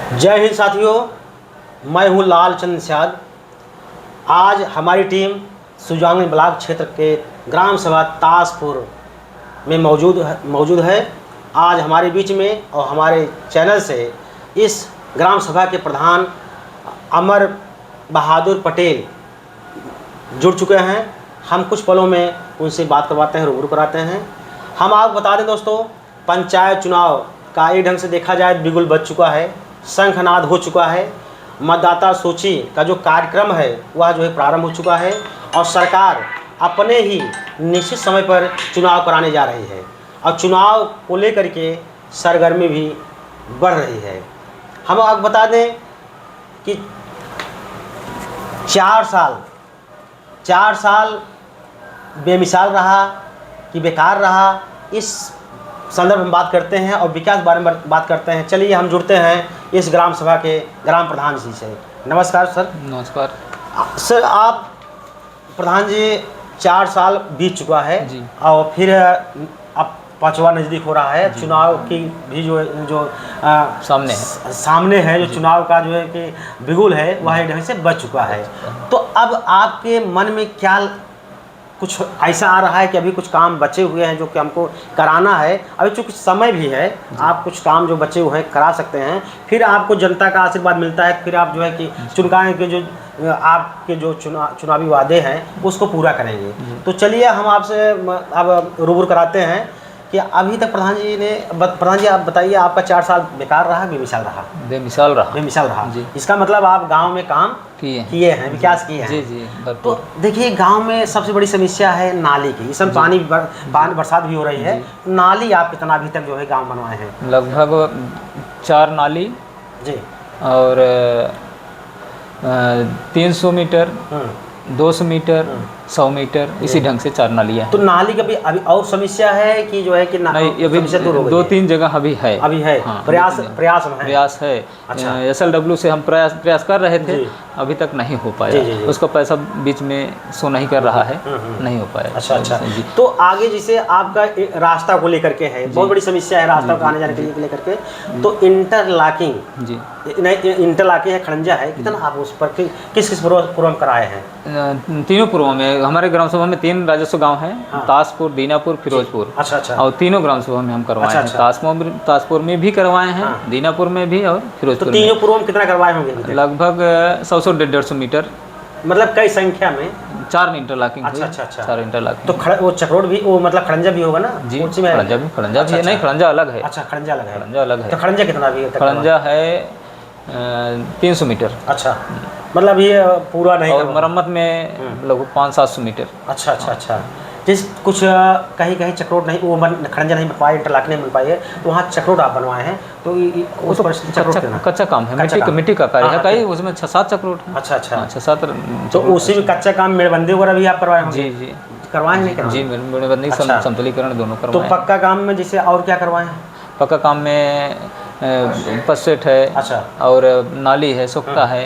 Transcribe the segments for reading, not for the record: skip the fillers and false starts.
जय हिंद साथियों, मैं हूं लाल चंद निषाद। आज हमारी टीम सुजानगंज ब्लॉक क्षेत्र के ग्राम सभा ताजपुर में मौजूद है। आज हमारे बीच में और हमारे चैनल से इस ग्राम सभा के प्रधान अमर बहादुर पटेल जुड़ चुके हैं। हम कुछ पलों में उनसे बात करवाते हैं, रूबरू कराते हैं। हम आपको बता दें दोस्तों, पंचायत चुनाव का एक ढंग से देखा जाए बिगुल बज चुका है, शंखनाद हो चुका है। मतदाता सूची का जो कार्यक्रम है वह जो है प्रारंभ हो चुका है और सरकार अपने ही निश्चित समय पर चुनाव कराने जा रही है और चुनाव को लेकर के सरगर्मी भी बढ़ रही है। हम आपको बता दें कि 4 साल बेमिसाल रहा कि बेकार रहा, इस संदर्भ में बात करते हैं और विकास बारे में बात करते हैं। चलिए हम जुड़ते हैं इस ग्राम सभा के ग्राम प्रधान जी से। नमस्कार सर। नमस्कार सर, आप प्रधान जी 4 साल बीत चुका है जी। और फिर अब 5वां नज़दीक हो रहा है। चुनाव की भी जो सामने है जो चुनाव का जो है कि बिगुल है वह एक ढंग से बच चुका है। तो अब आपके मन में क्या कुछ ऐसा आ रहा है कि अभी कुछ काम बचे हुए हैं जो कि हमको कराना है? अभी चूँकि समय भी है, आप कुछ काम जो बचे हुए हैं करा सकते हैं, फिर आपको जनता का आशीर्वाद मिलता है, फिर आप जो है कि चुनाव के जो आपके जो चुनावी वादे हैं उसको पूरा करेंगे। तो चलिए हम आपसे अब रूबरू कराते हैं कि अभी तक प्रधान जी आप बताइए, आपका 4 साल बेकार रहा, बेमिसाल रहा जी। इसका मतलब आप गांव में काम किए हैं, विकास किए हैं। जी जी। तो देखिए, गांव में सबसे बड़ी समस्या है नाली की। इस समय पानी बरसात भी हो रही है। नाली आप कितना अभी तक जो है गांव बनवाए हैं? लगभग 4 नाली जी और 300 मीटर, 200 मीटर, 100 मीटर, इसी ढंग से 4 नालियाँ। तो नाली का भी अभी और समस्या है कि जो है कि नहीं, अभी 2-3 जगह अभी है। हाँ, प्रयास है। अच्छा। SLW से हम प्रयास कर रहे थे, अभी तक नहीं हो पाया। उसका पैसा बीच में शो नहीं कर रहा है, नहीं हो पाया। अच्छा। तो आगे जैसे आपका रास्ता को लेकर के है, बहुत बड़ी समस्या है रास्ता को आने जाने के लिए लेकर के। तो इंटरलॉकिंग है, खड़ंजा है, कितना आप उस पर किस पूर्व कराए हैं? तीनों पूर्वों में हमारे ग्राम सभा में 3 राजस्व गांव हैं। हाँ। ताजपुर, दीनापुर, फिरोजपुर। अच्छा। और तीनों ग्राम सभा में हम करवाए हैं। ताजपुर में भी करवाए हैं। हाँ। दीनापुर में भी और फिरोजपुर तो तीनों पूर्व में कितना करवाए होंगे? लगभग 100-150 मीटर। मतलब कई संख्या में 4 इंटरलॉकिंग। अच्छा। 4 इंटरलॉकिंग। तो वो चक्रोड भी, वो मतलब खड़ंजा भी होगा ना जी? खड़ंजा भी नहीं, खड़ंजा अलग है। अच्छा, खड़ंजा अलग है। तो खड़ंजा कितना भी है? खड़ंजा है 300 मीटर। अच्छा, मतलब ये पूरा नहीं। और मरम्मत में लगभग 500-700 मीटर। अच्छा। जिस कुछ कहीं चक्रोट नहीं, वो खड़ंजा नहीं बन पाए, इंटरलॉक नहीं बन पाए, तो वहाँ चक्रोट आप बनवाए हैं। तो उस पर कच्चा काम है, मिट्टी का कार्य है। कहीं उसमें 6-7 चक्रोट है। अच्छा। 6-7। तो उसी में कच्चा काम, मेड़बंदी वगैरह भी आप करवाए होंगे? जी करवाए नहीं? जी, मेड़बंदी, समतलीकरण दोनों करवाए। तो पक्का काम में जैसे और क्या करवाए हैं? पक्का काम में पससेट है। अच्छा। और नाली है, सोखता है,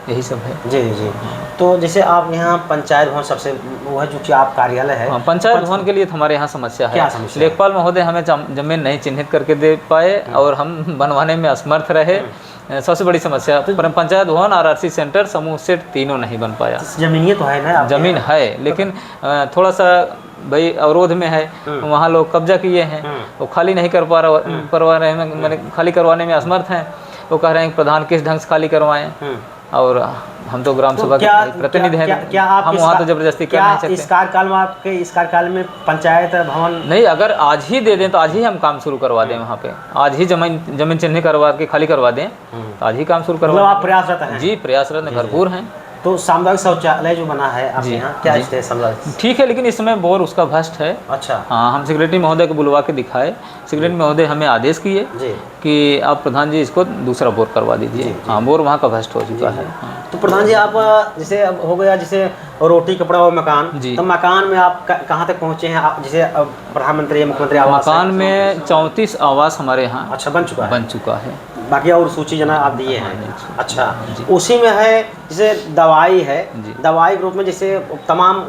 यही सब है। जी। तो जैसे आप यहाँ पंचायत भवन सबसे वो है जो कि आप कार्यालय है। हाँ, पंचायत भवन के लिए हमारे यहाँ समस्या है। क्या समस्या? लेखपाल महोदय हमें जमीन नहीं चिन्हित करके दे पाए और हम बनवाने में असमर्थ रहे। सबसे बड़ी समस्या पंचायत भवन, RRC सेंटर, समूह सेट तीनों नहीं बन पाया। जमीन तो है ना? जमीन है, लेकिन थोड़ा सा भाई अवरोध में है। वहाँ लोग कब्जा किए हैं, वो खाली नहीं करवा रहे हैं, मैंने खाली करवाने में असमर्थ हैं। वो कह रहे हैं प्रधान किस ढंग से खाली करवाएं, और हम तो ग्राम सभा के प्रतिनिधि हैं। क्या आप हम वहाँ तो जबरदस्ती कर नहीं सकते। इस कार्यकाल में पंचायत भवन नहीं, अगर आज ही दे दें तो आज ही हम काम शुरू करवा दें। वहाँ पे आज ही जमीन चिन्ह करवा के खाली करवा दें, तो आज ही काम शुरू करवा। आप प्रयासरत हैं? जी, प्रयासरत भरपूर हैं। तो सामुदायिक शौचालय जो बना है आपके यहाँ, क्या स्थिति है? ठीक है, लेकिन इस समय बोर उसका भ्रष्ट है। अच्छा। हाँ, हम सेक्रेटरी महोदय को बुलवा के दिखाए। सेक्रेटरी महोदय हमें आदेश किए कि आप प्रधान जी इसको दूसरा बोर करवा दीजिए। हाँ, बोर वहाँ का भ्रष्ट हो चुका है। तो प्रधान जी, आप जैसे अब हो गया जैसे रोटी कपड़ा और मकान, तो मकान में आप कहाँ तक पहुँचे हैं? आप जैसे मुख्यमंत्री आवास मकान में 34 आवास हमारे यहाँ अच्छा बन चुका है। बाकी और सूची जना आप दिए हैं। अच्छा, उसी में है जैसे दवाई है, दवाई के रूप में जैसे तमाम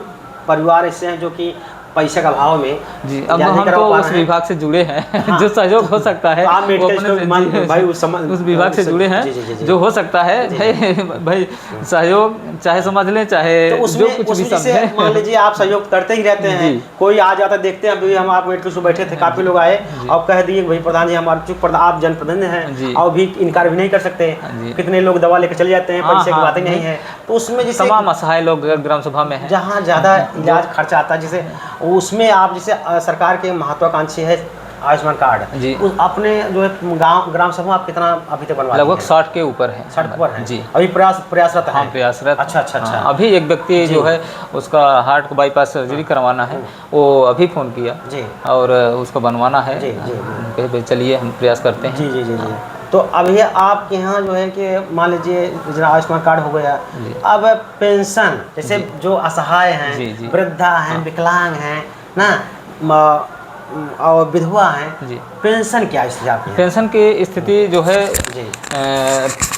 परिवार ऐसे हैं जो कि पैसे का अभाव में जी। अब इलाज नहीं हम करवा तो पा उस रहे हैं। विभाग से जुड़े हैं हाँ। जो सहयोग हो सकता है आप वो मेडिकल अपने स्टोर भाई उस विभाग से जुड़े हैं, जी, जी, जी, जी। जो हो सकता है भाई सहयोग चाहे समझ लें चाहे तो जो उसमें कुछ भी उसमें जैसे समझे। मान लीजिए आप सहयोग करते ही रहते हैं, जी। कोई आ जाता देखते हैं। अभी हम आप मेडिकल स्टोर बैठे थे, काफी लोग आए और कह दिए भाई प्रधान जी हमारे चूक आप जनप्रतिनिधि जी। हैं और भी इनकार भी नहीं कर सकते। जी। कितने लोग दवा लेकर चले जाते हैं, हाँ, पैसे की हाँ, बात ही नहीं है। तो उसमें जैसे तमाम असहाय लोग ग्राम सभा में हैं। जहाँ ज़्यादा इलाज खर्चा आता है, जैसे उसमें आप जैसे सरकार के महत्वाकांक्षी है आयुष्मान कार्ड, जी। उस अपने जो है गाँव ग्राम सभा आप कितना अभी तक बनवा लगभग 60 के ऊपर है। 60 पर है जी। अभी प्रयासरत है। हाँ, प्रयासरत। अच्छा अच्छा अच्छा। हाँ, अभी एक व्यक्ति जो है उसका हार्ट को बाईपास सर्जरी करवाना है, वो अभी फ़ोन किया जी और उसको बनवाना है। जी जी कहे भाई चलिए हम प्रयास करते हैं। जी जी जी जी। तो अभी आपके यहाँ जो है कि मान लीजिए जरा आयुष्मान कार्ड हो गया, अब पेंशन जैसे जो असहाय हैं, जी, जी। वृद्धा हैं, विकलांग हैं ना, और विधवा हैं, जी। पेंशन क्या स्थिति आपकी है? पेंशन की स्थिति जो है जी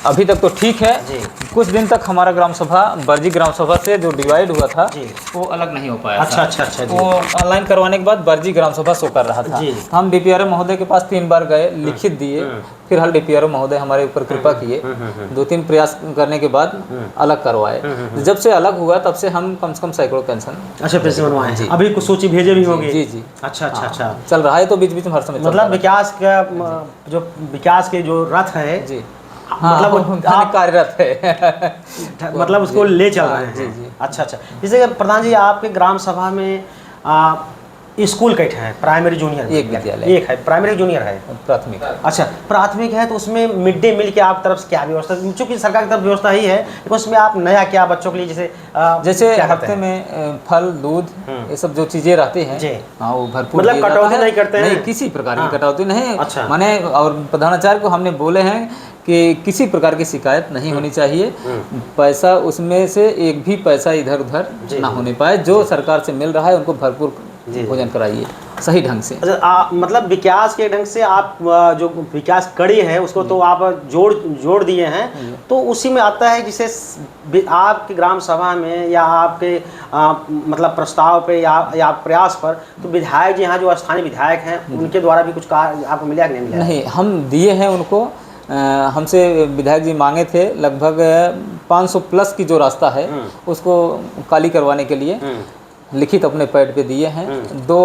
अभी तक तो ठीक है। जी कुछ दिन तक हमारा ग्राम सभा बर्जी ग्राम सभा से जो डिवाइड हुआ था जी। वो अलग नहीं हो पाया अच्छा था। अच्छा अच्छा जी। वो ऑनलाइन करवाने के बाद बर्जी ग्राम सभा शो कर रहा था। जी। हम डीपीआरओ महोदय के पास 3 बार गए, लिखित दिए, फिर हल डीपीआरओ महोदय हमारे ऊपर कृपा किए, 2-3 प्रयास करने के बाद अलग करवाए। जब से अलग हुआ तब से हम कम से कम सैकड़ों पेंशन अच्छा पेंशन बनवाए जी। अभी कुछ सूची भेजे भी होंगे? जी जी। अच्छा अच्छा अच्छा। चल रहा है तो बीच बीच में हर समय चलता मतलब रहता विकास का जो विकास के जो रथ है, है। जी। मतलब हाँ, आप कार्यरत है। मतलब उसको ले चल रहे हैं। जी, जी। अच्छा अच्छा। जैसे कि प्रधान जी आपके ग्राम सभा में स्कूल कैसे हैं? प्राइमरी जूनियर एक विद्यालय। एक है, प्राइमरी जूनियर है। प्राथमिक। अच्छा प्राथमिक है, तो उसमें मिड डे मील की आप तरफ से क्या व्यवस्था? चूंकि सरकार की तरफ व्यवस्था ही है, लेकिन उसमें आप नया क्या बच्चों के लिए जैसे क्या करते हफ्ते हैं? में फल दूध ये सब जो चीजें रहती हैं, जी। हाँ वो भरपूर मतलब दिया जाता कटौती है। नहीं करते हैं? नहीं, किसी प्रकार हाँ। की कटौती नहीं। अच्छा। माने और प्रधानाचार्य को हमने बोले हैं कि किसी प्रकार की शिकायत नहीं होनी चाहिए, पैसा उसमें से एक भी पैसा इधर उधर जी, ना जी। होने पाए। जो सरकार से मिल रहा है उनको भरपूर जी। भोजन कराइए सही ढंग से। अच्छा मतलब विकास के ढंग से आप जो विकास कड़ी है उसको तो आप जोड़ दिए हैं, तो उसी में आता है जिसे आपके ग्राम सभा में या आपके मतलब प्रस्ताव पे या प्रयास पर, तो विधायक जी यहाँ जो स्थानीय विधायक हैं उनके द्वारा भी कुछ कार्य आपको मिला कि नहीं मिला? नहीं, हम दिए हैं उनको। हमसे विधायक जी मांगे थे लगभग 500 प्लस की जो रास्ता है उसको खाली करवाने के लिए लिखित अपने पैड पे दिए हैं। 2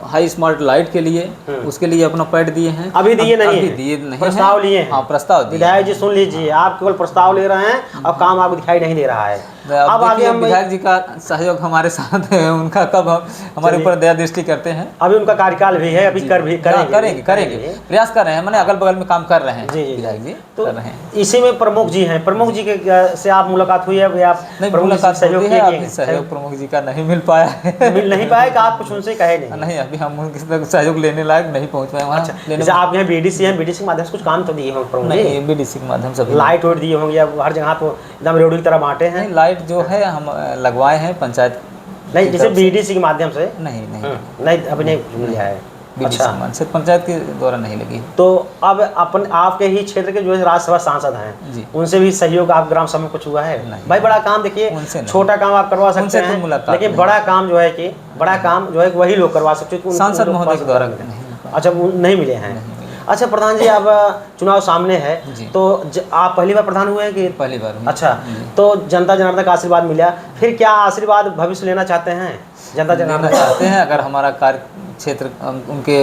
हाई स्मार्ट लाइट के लिए उसके लिए अपना पैड दिए हैं। अभी दिए नहीं अभी हैं? दिए नहीं प्रस्ताव हैं। लिए हैं? हाँ, प्रस्ताव दिए। विधायक जी सुन लीजिए, आप केवल प्रस्ताव ले रहे हैं और काम आपको दिखाई नहीं दे रहा है। अब आगे हम विधायक जी का सहयोग हमारे साथ है, उनका कब हमारे ऊपर दया दृष्टि करते हैं। अभी उनका कार्यकाल भी है, अभी करेंगे प्रयास कर रहे हैं, मैंने अगल बगल में काम कर रहे हैं। जी, जी, विधायक जी तो कर रहे हैं। इसी में प्रमुख जी हैं, प्रमुख जी के से आप मुलाकात हुई है? आप नहीं, प्रमुख जी से मुलाकात होती है, किए अभी सहयोग प्रमुख जी का नहीं मिल पाया है। मिल नहीं पाए कि आप कुछ उनसे कहे नहीं? नहीं, अभी हम उनके साथ सहयोग लेने लायक नहीं पहुंच पाए वहाँ। अच्छा, जैसे आप यहाँ बीडीसी हैं, बीडीसी के माध्यम से कुछ काम तो दिए होंगे प्रमुख जी? नहीं, बीडीसी के माध्यम से लाइट वाइट दिए होंगे या हर जगह तो एकदम रेडियो की तरह बांटे हैं? नहीं, लाइट जो है हम लगवाए हैं पंचायत नहीं, जैसे बीडीसी के माध्यम से नहीं नहीं अभी नहीं मिला है। बीडीसी के माध्यम से पंचायत के द्वारा नहीं लगी। तो अब आपके ही क्षेत्र के जो है राज्यसभा सांसद हैं जी। उनसे भी सहयोग आप ग्राम सभा में कुछ हुआ है? नहीं। भाई बड़ा काम देखिए, उनसे नहीं। छोटा काम आप करवा सकते उनसे तो हैं, मुलाकात लेकिन नहीं। बड़ा काम जो है वही लोग करवा सकते हैं। सांसद महोदय के द्वारा नहीं। अच्छा वो नहीं मिले हैं? अच्छा प्रधान जी, अब चुनाव सामने है तो आप पहली बार प्रधान हुए हैं कि पहली बार? अच्छा, तो जनता जनार्दन का आशीर्वाद मिला, फिर क्या आशीर्वाद भविष्य लेना चाहते हैं? जनता जनार्दन चाहते हैं अगर हमारा कार्य क्षेत्र उनके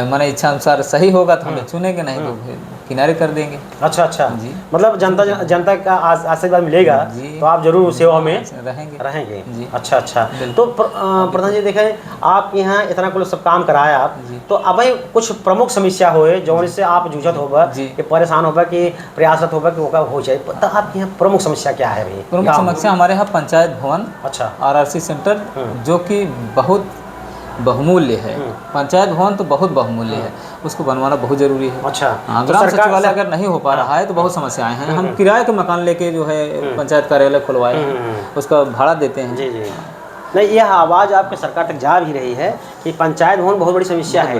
माने इच्छा अनुसार सही होगा तो हमें चुनेंगे, नहीं तो फिर किनारे कर देंगे। अच्छा अच्छा जी। मतलब जनता का आशीर्वाद मिलेगा तो आप जरूर सेवा में रहेंगे जी। अच्छा अच्छा। तो प्रधान जी देखें, आप यहाँ इतना कुछ सब काम कराया आप, तो अब कुछ प्रमुख समस्या होए जो से आप जूझत होगा कि परेशान होगा कि प्रयासरत होगा कि वो हो जाए, तो आपके यहाँ प्रमुख समस्या क्या है? भाई प्रमुख समस्या हमारे यहाँ पंचायत भवन, अच्छा, RRC सेंटर जो कि बहुत बहुमूल्य है। पंचायत भवन तो बहुत बहुमूल्य है, उसको बनवाना बहुत जरूरी है। अच्छा, ग्राम सचिवालय अगर नहीं हो पा रहा है तो बहुत समस्याएं हैं। हम किराए का मकान लेके जो है पंचायत कार्यालय खुलवाए हैं, उसका भाड़ा देते हैं। जी जी। नहीं, यह आवाज़ आपके सरकार तक जा भी रही है कि पंचायत भवन बहुत बड़ी समस्या है,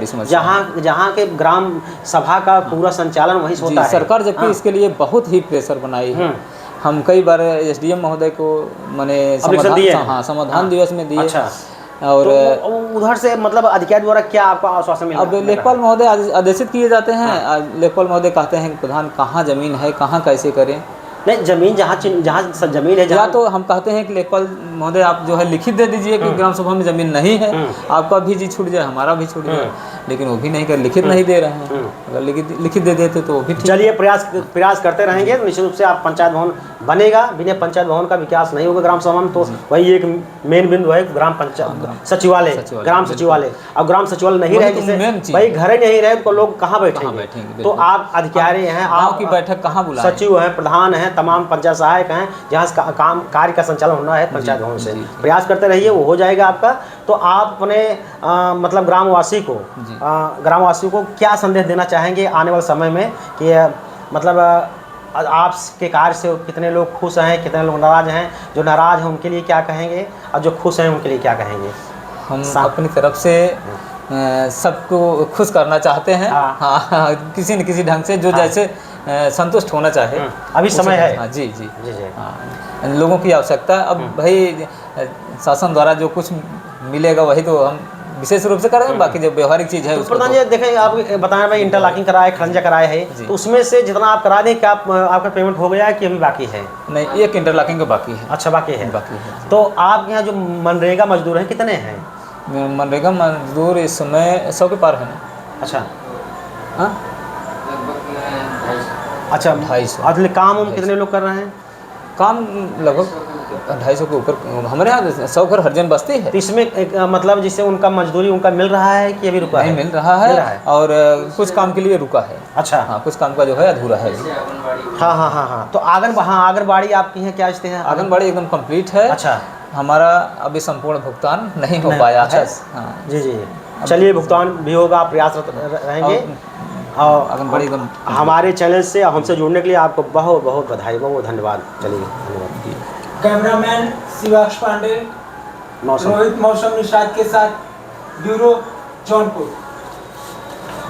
जहाँ के ग्राम सभा का पूरा संचालन वहीं से होता है। सरकार जबकि इसके लिए बहुत ही प्रेशर बनाई है। हम कई बार SDM महोदय को माने समाधान दिवस में दिए। और तो उधर से मतलब अधिकारी द्वारा क्या आपको आश्वासन मिला? अब लेखपाल महोदय आदेशित किए जाते हैं। लेखपाल महोदय कहते हैं कि प्रधान कहाँ ज़मीन है, कहाँ कैसे करें। नहीं, जमीन जहाँ जमीन है या जहाँ तो हम कहते हैं कि लेखपाल महोदय आप जो है लिखित दे दीजिए कि ग्राम सभा में ज़मीन नहीं है, आपका भी जी छूट जाए, हमारा भी छूट जाए, लेकिन वो भी नहीं कर, लिखित नहीं दे रहे हैं। अगर लिखित दे देते तो वो भी ठीक। चलिए, प्रयास करते रहेंगे, निश्चित रूप से आप पंचायत भवन बनेगा। बिना पंचायत भवन का विकास नहीं होगा ग्राम सभा में। तो वही एक मेन बिंदु है ग्राम पंचायत सचिवालय, ग्राम सचिवालय। अब ग्राम सचिवालय नहीं रहे, जैसे भाई घर ही नहीं रहे तो लोग कहाँ बैठेंगे? तो आप अधिकारी हैं, आपकी बैठक कहाँ बुलाएं? सचिव हैं, प्रधान हैं, तमाम पंचायत सहायक हैं, जहाँ से काम कार्य का संचालन होना है पंचायत भवन से। प्रयास करते रहिए, वो हो जाएगा आपका। तो आप अपने मतलब ग्रामवासी को क्या संदेश देना चाहेंगे आने वाले समय में कि मतलब आपके कार्य से कितने लोग खुश हैं, कितने लोग नाराज़ हैं? जो नाराज़ हैं उनके लिए क्या कहेंगे और जो खुश हैं उनके लिए क्या कहेंगे? हम अपनी तरफ से सबको खुश करना चाहते हैं। हाँ, किसी न किसी ढंग से जो जैसे संतुष्ट होना चाहे। अभी समय है। हाँ जी जी जी जी। हाँ, लोगों की आवश्यकता अब भाई शासन द्वारा जो कुछ मिलेगा वही तो हम विशेष रूप से करेंगे, बाकी जो व्यवहारिक चीज़ है। तो प्रधान जी देखें, आप बताएं भाई इंटरलॉकिंग कराए, खरंजा कराए है, तो उसमें से जितना आप करा दें क्या आपका पेमेंट हो गया है कि अभी बाकी है? नहीं, एक इंटरलॉकिंग का बाकी है। अच्छा, बाकी है। तो आपके यहाँ जो मनरेगा मजदूर हैं कितने हैं? मनरेगा मजदूर इस समय 100 के पार है। अच्छा, हाँ, अच्छा, 250। काम कितने लोग कर रहे हैं? काम लगभग 250 के ऊपर। हमारे यहाँ 100 घर हरिजन बस्ती है। तो इसमें मतलब जिससे उनका मजदूरी उनका मिल रहा है कि अभी रुका है? नहीं, मिल रहा है और कुछ काम के लिए रुका है। अच्छा, हाँ, कुछ काम का जो है अधूरा है। हाँ हाँ हाँ हाँ। तो आंगनबाड़ी आपकी है क्या स्थिति है? आंगनबाड़ी एकदम कंप्लीट है। अच्छा, हमारा अभी संपूर्ण भुगतान नहीं हो पाया है। हाँ जी जी, चलिए, भुगतान भी होगा, आप प्रयासरत रहेंगे। और आंगनबाड़ी एकदम हमारे चैनल से हमसे जुड़ने के लिए आपको बहुत बहुत बधाई, बहुत धन्यवाद। चलिए, धन्यवाद। कैमरामैन शिवाक्ष पांडे, रोहित मौसम निषाद के साथ, ब्यूरो जौनपुर।